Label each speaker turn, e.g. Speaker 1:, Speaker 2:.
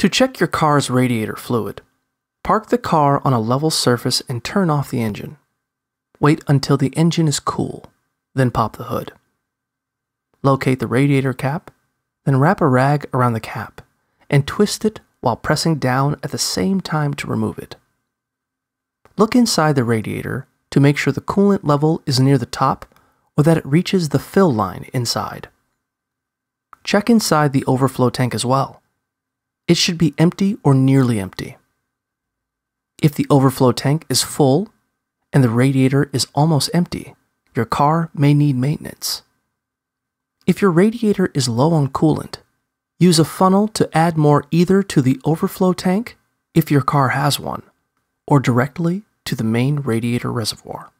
Speaker 1: To check your car's radiator fluid, park the car on a level surface and turn off the engine. Wait until the engine is cool, then pop the hood. Locate the radiator cap, then wrap a rag around the cap and twist it while pressing down at the same time to remove it. Look inside the radiator to make sure the coolant level is near the top or that it reaches the fill line inside. Check inside the overflow tank as well. It should be empty or nearly empty. If the overflow tank is full and the radiator is almost empty, your car may need maintenance. If your radiator is low on coolant, use a funnel to add more either to the overflow tank, if your car has one, or directly to the main radiator reservoir.